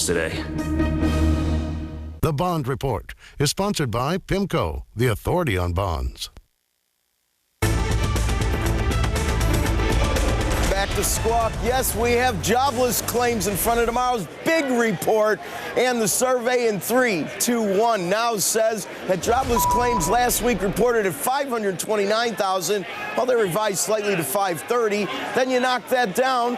today. The Bond Report is sponsored by PIMCO, the authority on bonds. Back to Squawk. Yes, we have jobless claims in front of tomorrow's big report, and the survey in 3, 2, 1 now says that jobless claims last week reported at 529,000. Well, they revised slightly to 530. Then you knock that down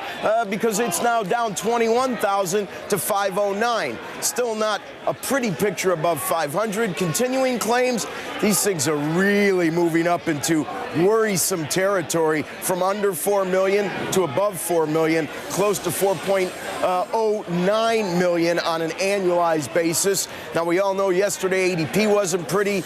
because it's now down 21,000 to 509. Still not a pretty picture above 500. Continuing claims, these things are really moving up into worrisome territory from under 4 million to above 4 million, close to 4.09 million on an annualized basis. Now, we all know yesterday ADP wasn't pretty.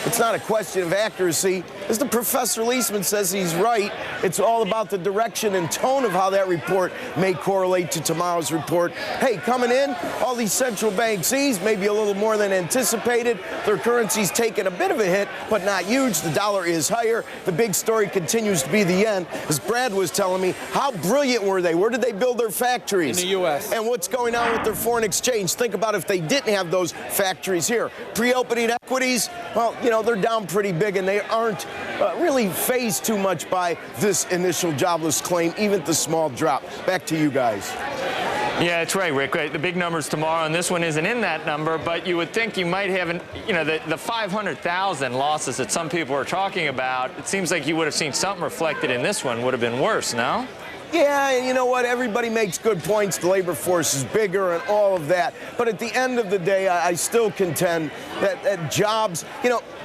It's not a question of accuracy. As the Professor Liesman says, he's right. It's all about the direction and tone of how that report may correlate to tomorrow's report. Hey, coming in, all these central banks ease, maybe a little more than anticipated. Their currency's taken a bit of a hit, but not huge. The dollar is higher. The big story continues to be the yen. As Brad was telling me, how brilliant were they? Where did they build their factories? In the U.S. And what's going on with their foreign exchange? Think about if they didn't have those factories here. Pre-opening equities, well, you know, they're down pretty big, and they aren't really phased too much by this initial jobless claim, even the small drop. Back to you guys. Yeah, that's right, Rick. The big numbers tomorrow, and this one isn't in that number, but you would think you might have, the 500,000 losses that some people are talking about. It seems like you would have seen something reflected in this one would have been worse, no? Yeah, and you know what? Everybody makes good points. The labor force is bigger and all of that. But at the end of the day, I still contend that jobs,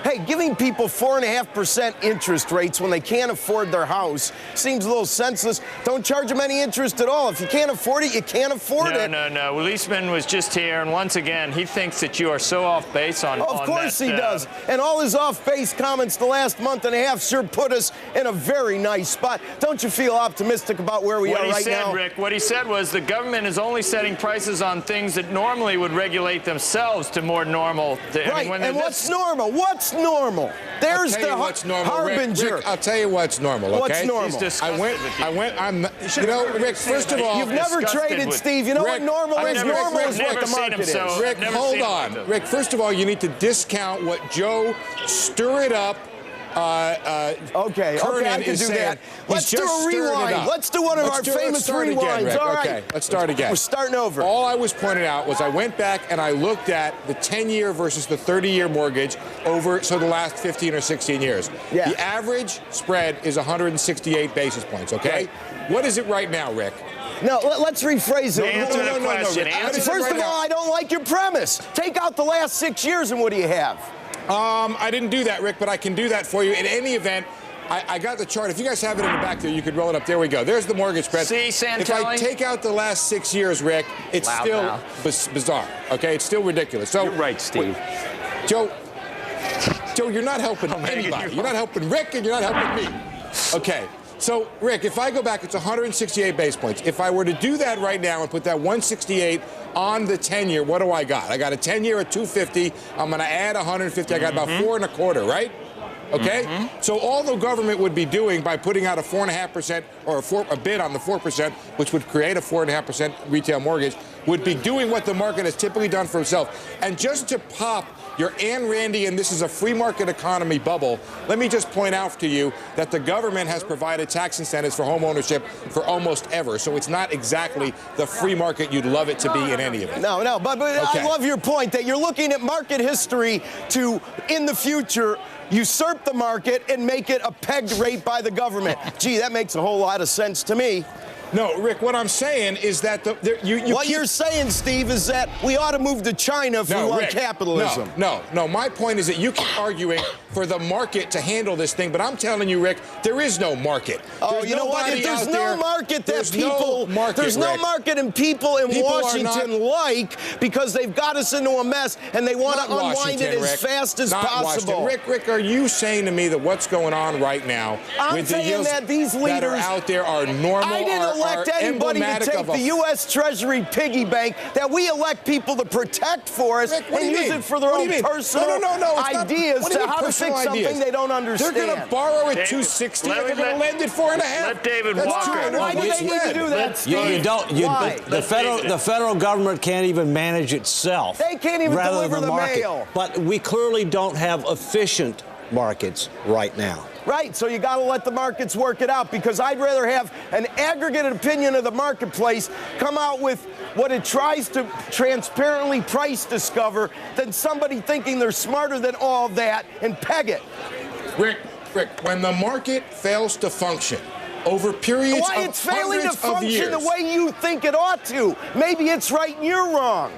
hey, giving people 4.5% interest rates when they can't afford their house seems a little senseless. Don't charge them any interest at all. If you can't afford it, you can't afford it. No. Liesman was just here, and once again, he thinks that you are so off base on Of course he does. And all his off-base comments the last month and a half sure put us in a very nice spot. Don't you feel optimistic about where we are right now? Rick, what he said was the government is only setting prices on things that normally would regulate themselves to more normal. Right, and what's normal? What's normal? There's the harbinger. Rick, I'll tell you what's normal, okay? What's normal? Rick, first of all... You've never traded, Steve. You know what normal is? Normal is what the market is. Rick, hold on. Rick, first of all, you need to discount what Joe Stir It Up okay, I can do that. Let's do a rewind. Let's do one of our famous rewinds. Again, all right. Okay, let's start again. We're starting over. All I was pointing out was I went back and I looked at the 10-year versus the 30-year mortgage over the last 15 or 16 years. Yeah. The average spread is 168 basis points, okay? Right. What is it right now, Rick? No, let's rephrase it. Answer the question. First of all, I don't like your premise. Take out the last 6 years and what do you have? I didn't do that, Rick, but I can do that for you. In any event, I got the chart. If you guys have it in the back there, you could roll it up. There we go. There's the mortgage spread. See, Santelli? If I take out the last 6 years, Rick, it's still bizarre, okay? It's still ridiculous. So, you're right, Steve. Joe, you're not helping anybody. You're not helping Rick, and you're not helping me. Okay. So, Rick, if I go back, it's 168 base points. If I were to do that right now and put that 168 on the 10-year, what do I got? I got a 10-year at 250. I'm going to add 150. I got about 4.25, right? Okay? So all the government would be doing by putting out a 4.5% or a bid on the 4%, which would create a 4.5% retail mortgage, would be doing what the market has typically done for itself. And just to pop your Ayn Randy and this is a free market economy bubble, let me just point out to you that the government has provided tax incentives for home ownership for almost ever. So it's not exactly the free market you'd love it to be in any event. No, but okay. I love your point that you're looking at market history to, in the future, usurp the market and make it a pegged rate by the government. Gee, that makes a whole lot of sense to me. No, Rick, what I'm saying is that you're saying, Steve, is that we ought to move to China if we want capitalism. No. My point is that you keep arguing for the market to handle this thing, but I'm telling you, Rick, there is no market. Oh, you know what? If there's no market that there's no market and people in Washington because they've got us into a mess and they want to unwind it as fast as possible. Rick, are you saying to me that what's going on right now with the yields that these leaders that are out there are normal? I didn't elect anybody to take the U.S. Treasury piggy bank that we elect people to protect for us and use it for their own personal ideas to how to irrational fix ideas. something they don't understand. They're going to borrow at David, 260 let and they're me- going to lend at 4.5. let David That's Walker- true. Why do they need to do that, Steve? You don't. Why? The federal government can't even manage itself. They can't even rather deliver than the market. mail. But we clearly don't have efficient markets right now. Right, so you got to let the markets work it out, because I'd rather have an aggregate opinion of the marketplace come out with what it tries to transparently price discover than somebody thinking they're smarter than all that and peg it. Rick, when the market fails to function over periods Why of it's failing to hundreds of function years. the way you think it ought to. Maybe it's right and you're wrong.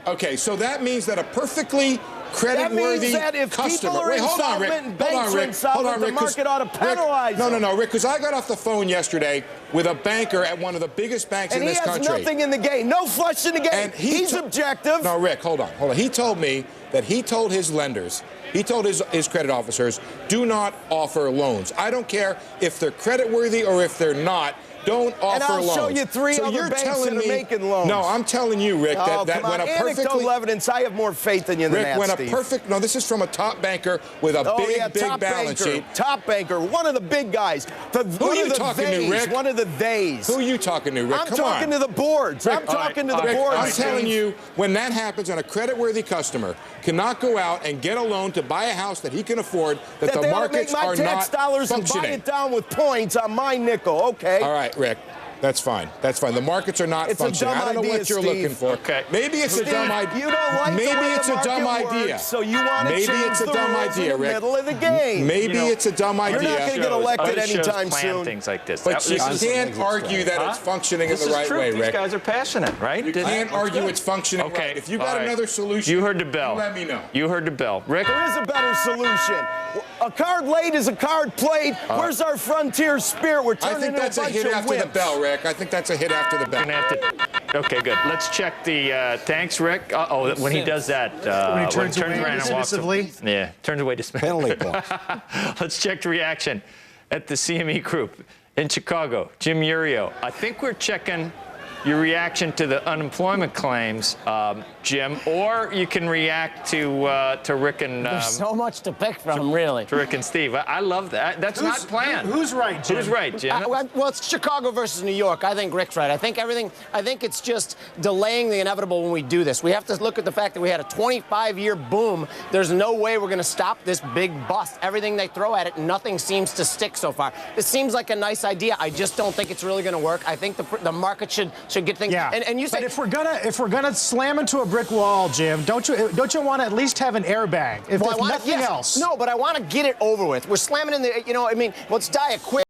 Okay, so that means that a perfectly That means credit-worthy that if customer. people are Wait, hold on, Rick. insolvent and banks are Hold insolvent, on, the Rick, 'cause market ought to penalize them. No, Rick, because I got off the phone yesterday with a banker at one of the biggest banks And in he this has country. nothing in the game. No flush in the game. And He's objective. No, Rick, hold on. He told me that he told his lenders, he told his credit officers, do not offer loans. I don't care if they're creditworthy or if they're not. Don't offer And I'll loans. show you three so other you're banks telling that are me, making loans. No, I'm telling you, Rick, Oh, that come when on. a perfectly... Anecdotal evidence, I have more faith in you than Rick, that, when a Steve. perfect... No, this is from a top banker with a big top balance banker, sheet. Top banker, one of the big guys. Who are you talking to, Rick? One of the theys. Who are you talking to, Rick? I'm Come talking on. to the boards. Rick, I'm talking to the Rick, boards. I'm telling Steve. you, when that happens and a creditworthy customer cannot go out and get a loan to buy a house that he can afford, that the they ought to make markets my are tax not dollars and buy functioning. it down with points on my nickel. Okay. All right, Rick. That's fine. That's fine. The markets are not It's a functioning. dumb I don't know idea, what you're Steve. looking for. Okay. Maybe it's a dumb idea. You don't like Maybe the way it's the a dumb market idea. works, so you want to Maybe change it's a the dumb rules idea, in the Rick. middle of the game. Maybe it's a dumb You're idea. not going to get elected Other shows anytime plan soon. things like this. But you This is- can't argue that it's functioning in this the is right true. way, These Rick. guys are passionate, right? You can't argue it's functioning Okay. right. If you got all right. another solution, You heard the bell. you let me know. You heard the bell. Rick? There is a better solution. A card laid is a card played. Where's our frontier spirit? We're I turning think into that's a a bunch hit of after the wimps. bell, Rick. I think that's a hit after the bell. Gonna have to. Okay, good. Let's check the. Thanks, Rick. When he does that, When he turns away around and walks. dismissively. Yeah, turns away dismissively. Penalty points. Let's check the reaction at the CME Group in Chicago. Jim Urio. I think we're checking your reaction to the unemployment claims, Jim, or you can react to Rick and There's so much to pick from, really. to Rick and Steve. I love that. That's not planned. Who's right, Jim? Who's right, Jim? Well, it's Chicago versus New York. I think Rick's right. I think it's just delaying the inevitable when we do this. We have to look at the fact that we had a 25-year boom. There's no way we're going to stop this big bust. Everything they throw at it, nothing seems to stick so far. It seems like a nice idea. I just don't think it's really going to work. I think the market should get things. Yeah. And you say, but if we're gonna slam into a brick wall, Jim, don't you want to at least have an airbag? If well, I want nothing else. No, but I want to get it over with. We're slamming in the. Let's die a quick.